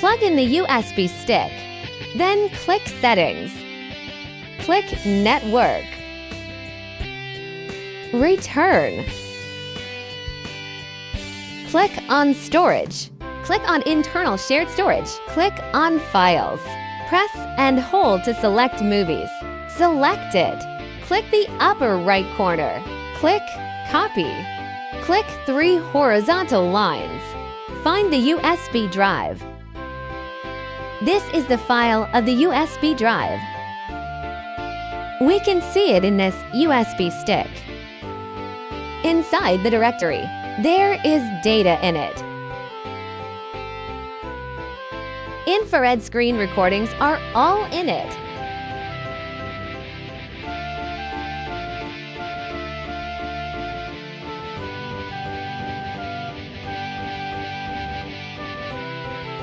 Plug in the USB stick. Then click Settings. Click Network. Return. Click on Storage. Click on Internal Shared Storage. Click on Files. Press and hold to select movies. Select it. Click the upper right corner. Click Copy. Click 3 horizontal lines. Find the USB drive. This is the file of the USB drive. We can see it in this USB stick. Inside the directory, there is data in it. Infrared screen recordings are all in it.